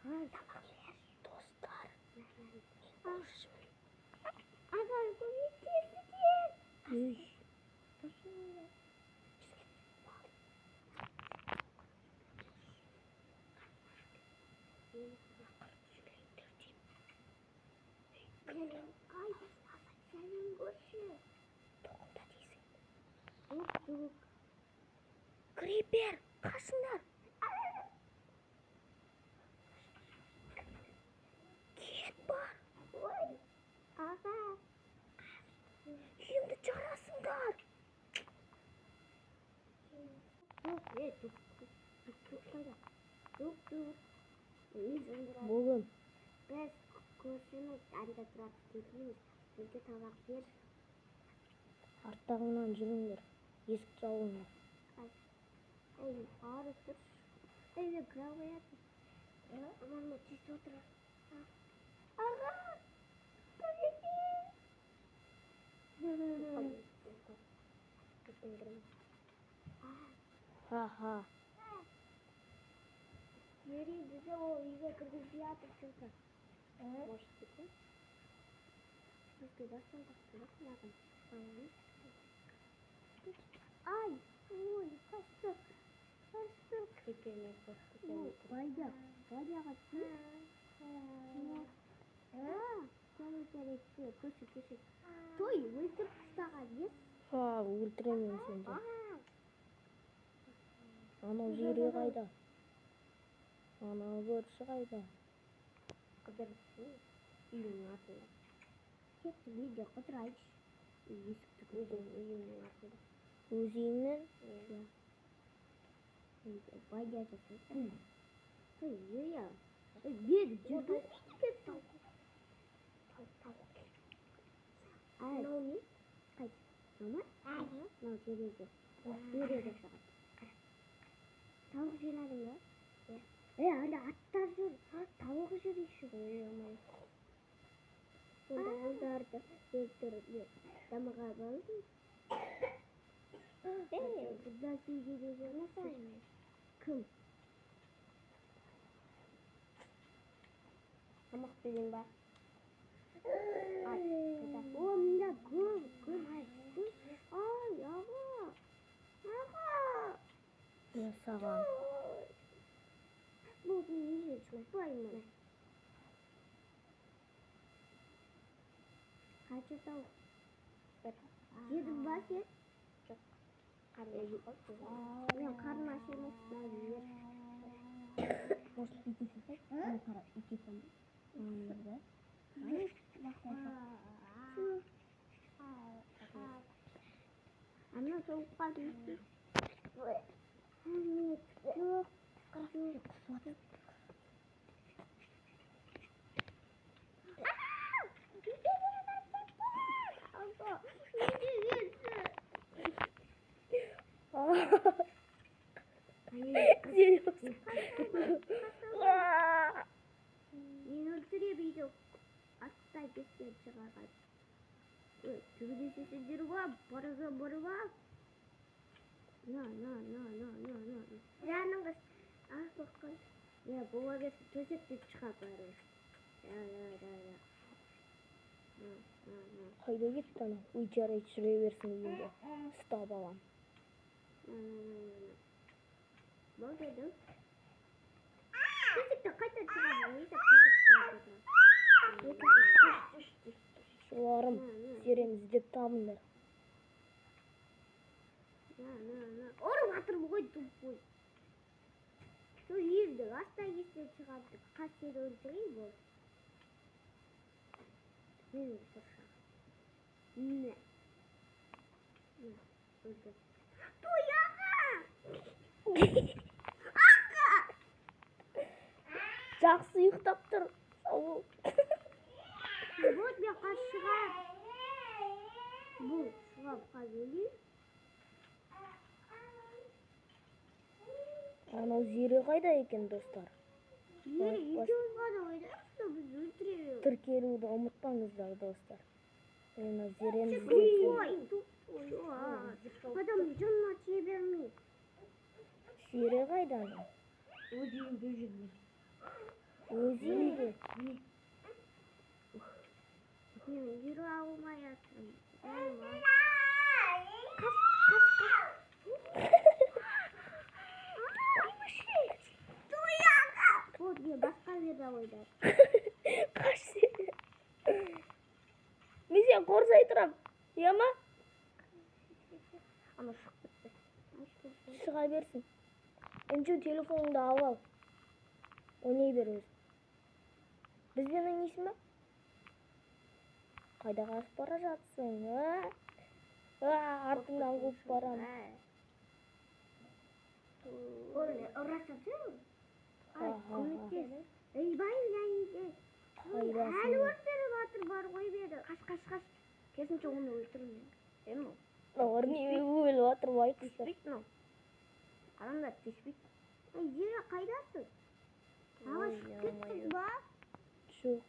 Dostlar. Adam komik. Creeper, kaçsınlar. Ket var. Ağa. Şimdi carasınlar. Bugün Biz көршіміз анда тұрады кетеміз. Бізге табақ бер. арттағынан жүріңдер. Есік жауыңдар. Ей, ары тұр. Ей, мен кіре қояды. Мама тез отыр. Аға! Ха-ха. Ери, бізде ол үйге кіргізбей жатыр чөйті. Может быть, бізге басталдық тұрып, ай, ой, қашты. Байдяға түр. Көші. Той, өлтіріп тастаған, ес? Өлтіремін сенде. Анау жире қайда? Анау көрші қайда? Қыдырып, үйінің артында. Кетті, үйде қыдырайшы. Есікті көздің үйінің артында. Өз үйіңнен? Байдя жасайды. Той, үйе. Бері жүрді. Кетті. Мынау не? Қайт. Мама? Мынау керегі. Береді саған. Тауық жинадың ба? Анда аттар жүр. Тауық жүр іші ғой. Сонда ұлдарды өлтіріп дамыға балдың. Бұдан сүйге де жүрмесің. Кім? Тамақ берейін ба? О, мында көп. Ай, аға. Не саған? Бұл неге шықпаймын? Қанша тауық? Жедің ба сен? Жоқ. Мен қарным аш емес, бәрі жер. Может, итесіз? Оны қара, итесің бе? Ана тауыққа дейсіз? Жоқ. Мен өлтірем үйді аттай кестен шығарған. Төбедесесіңдер ба? Барып ал. На. Жаныңыз. Баққан. Бола берсін төсектен шығап бәрі. Қайда кетті ана? Үй жарайды жүре берсін үйінде. Ұстап алам. Болды еді. Төсекті қайта шығап. Шуларым, серем іздеп табыңдар. Орып атырып қой, тупой. Сол үйді астай кестен шығарды. Қасер өлтірейін бол. Мен тұршақ. Не? Өлтір. Той, аға! Аға! Жақсы ұйықтап тұр. Сау. Вот мен қас шығар. Бұл шығап қаз өлейін. Анау зере қайда екен, достар? Екеуіз ғана ойдасыз, біз өлтіреміз. Тіркелуді ұмытпаңыздар, достар. Анау зерені Ой, адам жанына тие бермейді. Зере қайда ана? Өзіңді жүрмейді. Өзі Мен жүріп алмай жатырмын. Вот мен басқа жерде ойдадым. қашсы. Мен сен қорсай тұрам. Иә ма? Ана шығып кетті. Шыға берсін. Önce telefonunu al al. Oynay veriyoruz. Bizden oynayışın mı? Kayda kaç para jatsın? Артыңдан қуып барам. Ұрасың? Ай, көмектес. Байым Қайдасың? әлі өртері батыр бар ғой беді. Қаш. Керісінше оны өлтірмеймін. Емін ол. Орны өліп жатыр бай қыздар. Тиіспейді мынау. Адамдар тиіспейді. Зира қайдасың? Ала шығып кеттің ба? Жоқ.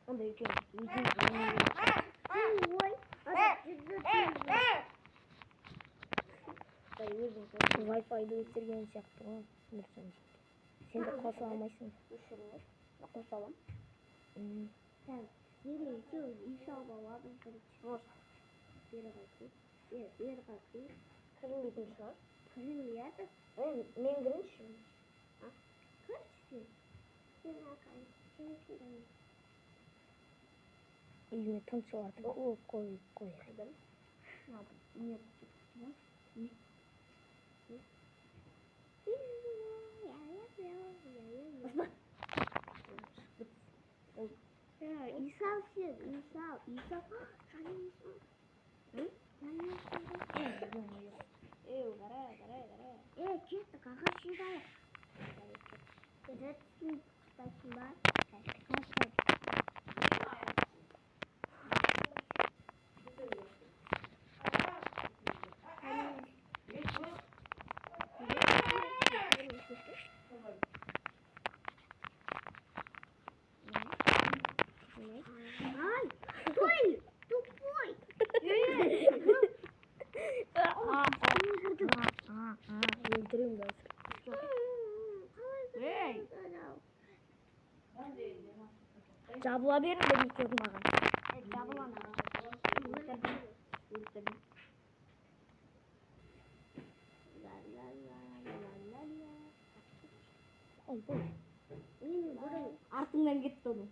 Онда екен. Wi-Fi'ді өтірген сияқты ғой. Сен де қоса алмайсың. Қоса алам. Сен Сирия сен үй салып аладың короче. Бері қайтып. Бері қайтып. Кірмейтін шығар. Кірмейді. Мен кірінші. Кірші. Сен ақай. Сен кірмейді. Үйіме тұмшыларды қой. Қайдан? Не? İsal sen, İsal. Кетті, қаға шидайық. Жетсін, қыстайсың ба? Ай, стой! Тупой! Өлтірем қазір. Жабыла берін бәрін көрдің маған. Жабылана. Ой, бұл. Артыңнан кетті оның.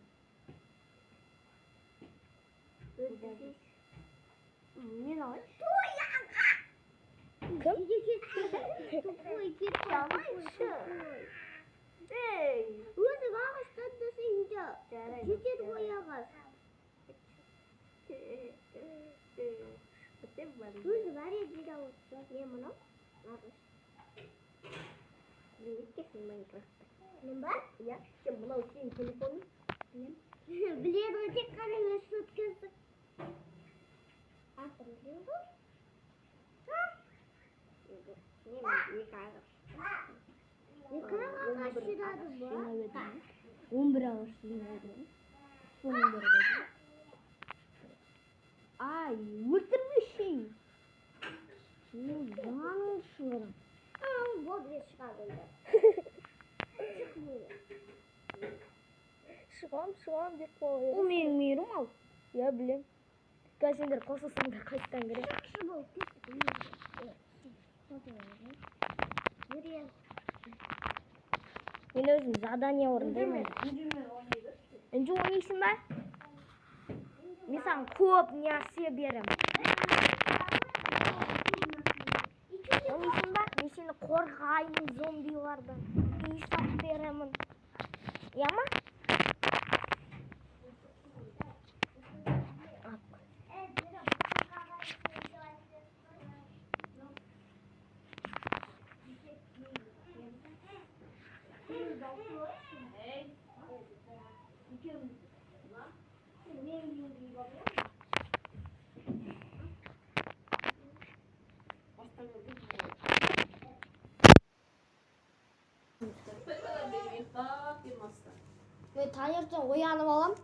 Мен алайын. Кім? Тупой кетті. Алайыншы. Өзі ағаштан десейді. Жетеді ғой ағаш. Өзі бар еді отырса. Мен мұнау? Ағаш. Мен еткесің Майнкрафтта. Мен ба? Иә. Сен мұнау сенің телефоның? Біледі ғой тек қана өсіп өткізді. Артым біледі? Екі ағаш. Екі ағаш жинады ба? 11 ағаш жинады. Соның бірі қайда? Ай, өлтірмешей. Жаның шығырым. Вот бе шығады. Шығам деп қойып. Ол менің мейірім ал. Я білем. Қазір сендер қосылсаңдар қайттан кірем. Жақсы болып кетті. Мен өзім задание орындаймын. Үнжі ойнайсың ба? Мен саған көп нәрсе берем. Ойнайсың ба? Мен сені қорғаймын зомбилардан. Үй салып беремін. Я ма? Мен таңертең оянып алам.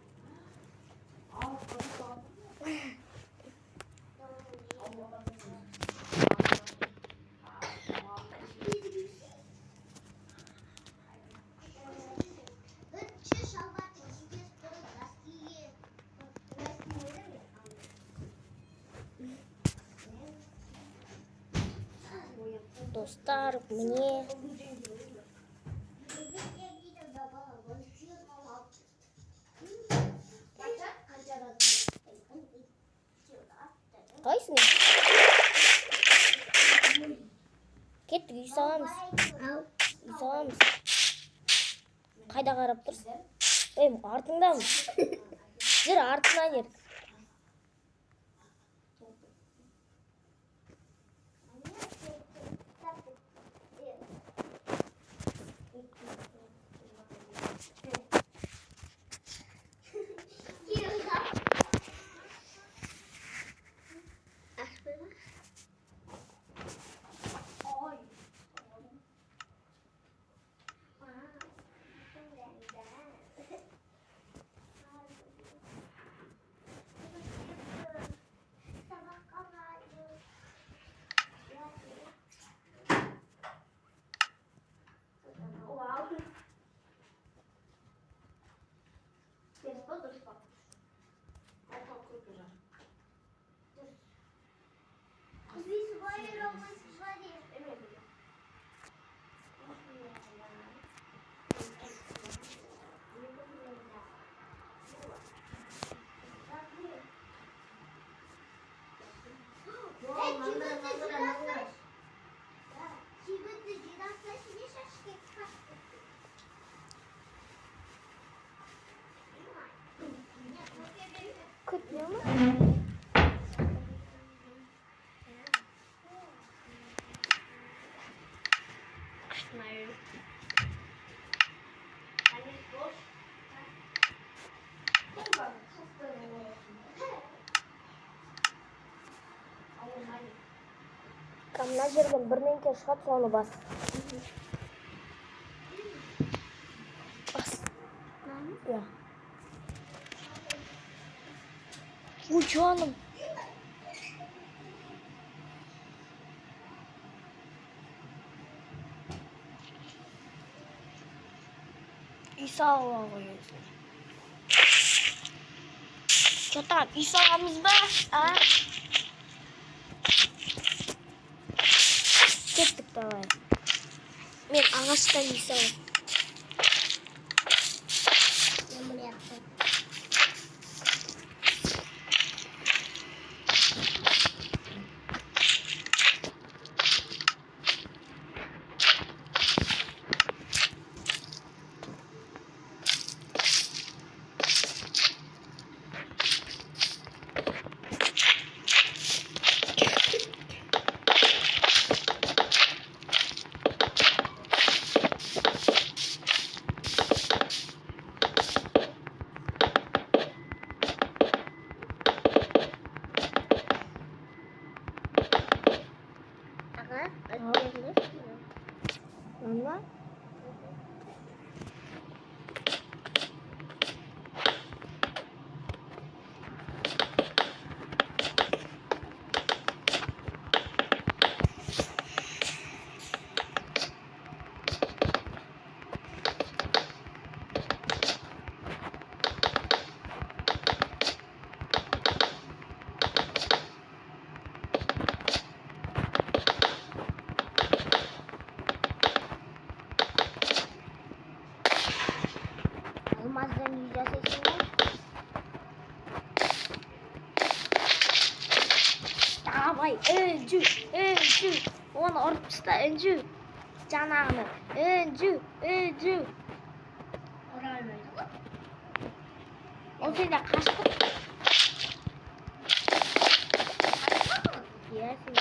достар, міне. Қайсың? Кеттік, үй саламыз. Үй саламыз. Қайда қарап тұрсың? Артыңдамын. Жүр, артынан ер. Күтмеу ма? Мына жерден бірнеңке шығады, соны бас. Бас. Ja. Ой, жаным. Үй сала қоясың. Что там, үй саламыз ба? Кеттік, давай. Мен ағаштан үй салам. Anla. Olmazdan yüzde sesinden. Davay, öncü. Onu ortuşta öncü. Canağını, öncü. O sene kaçtı. Yesin.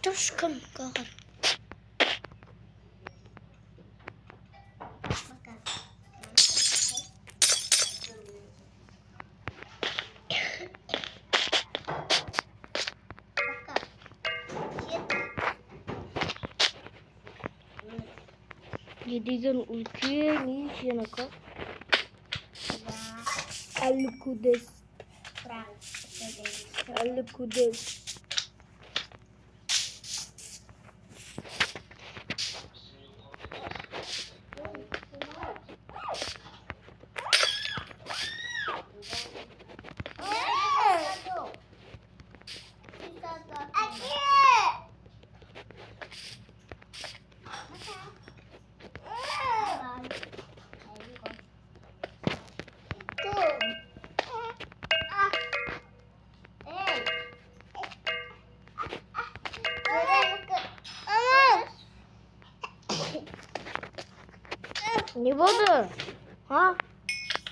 Troszkę kocham. Yediğin ülkeye ne işine kal? Al-Kudes. Al-Kudes. Ne oldu? Ha?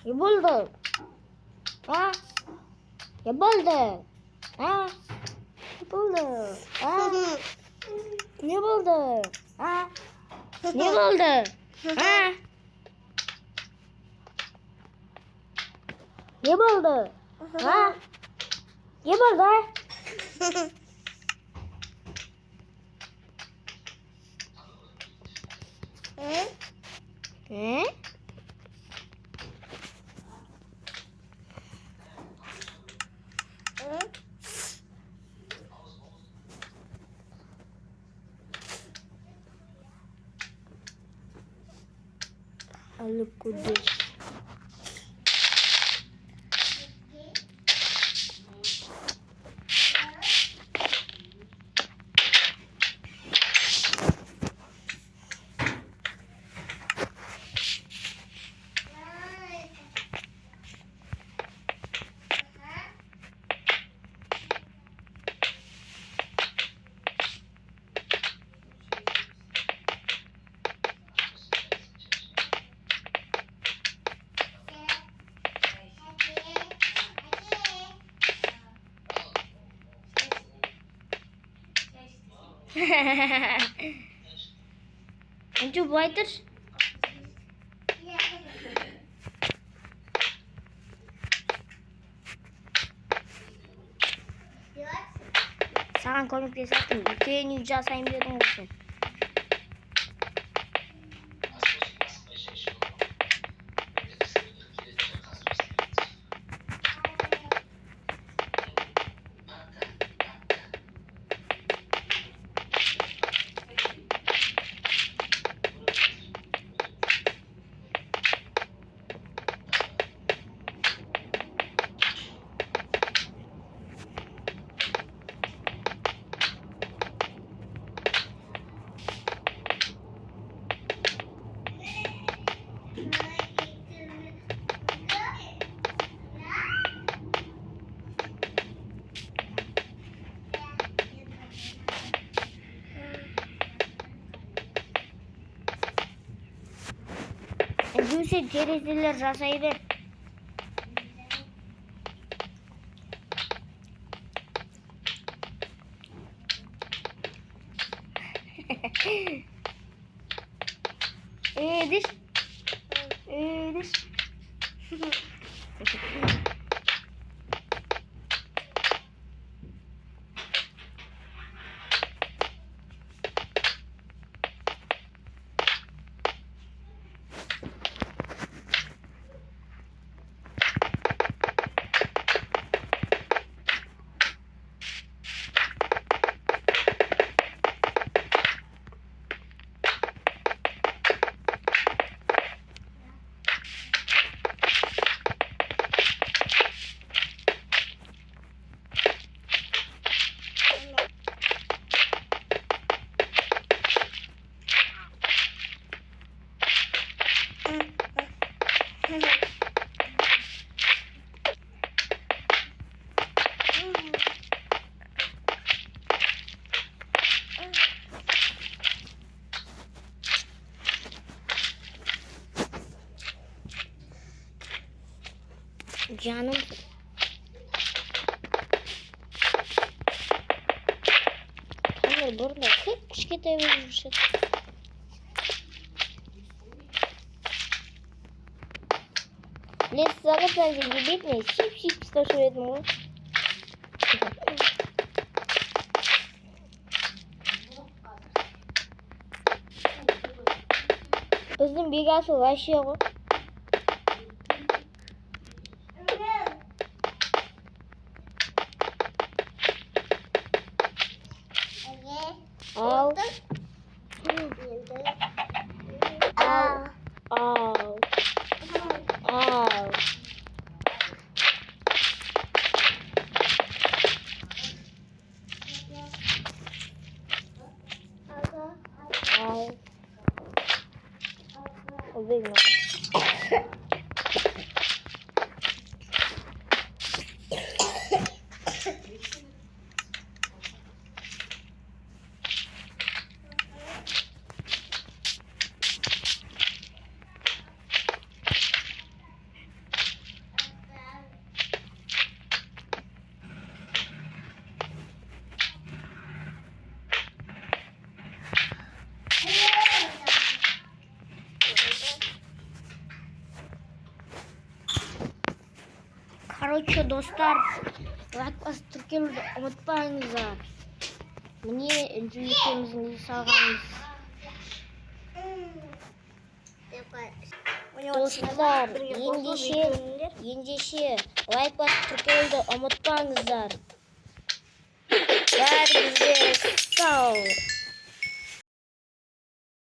Ne oldu? Ha? Ne oldu? Ha? Ne oldu? Ha? Ne oldu? Ha? Ne oldu? Ha? Ne oldu? Ha? Ne oldu? He? Alıp kudur. Önce bu aydır. Sana komik bir sattım. Ülkenin yüce sayın bir adam olsun. Gülse cereziler rasaydı. Edir. Edir. Canım. Hayır burada 40 kere verirsin. Let's zaten gibi bitmiyor. Şip de söyledim o. Kızım bir gaz ulaşıyor. Al. Al. Al. Al. Al. O benim. Короче, достар, like басып тіркелуді ұмытпаңыздар. Міне жүйтеміздің салғанымыз. Достар, ендеше лайк басып тіркелуді ұмытпаңыздар. Бәріңізге сау.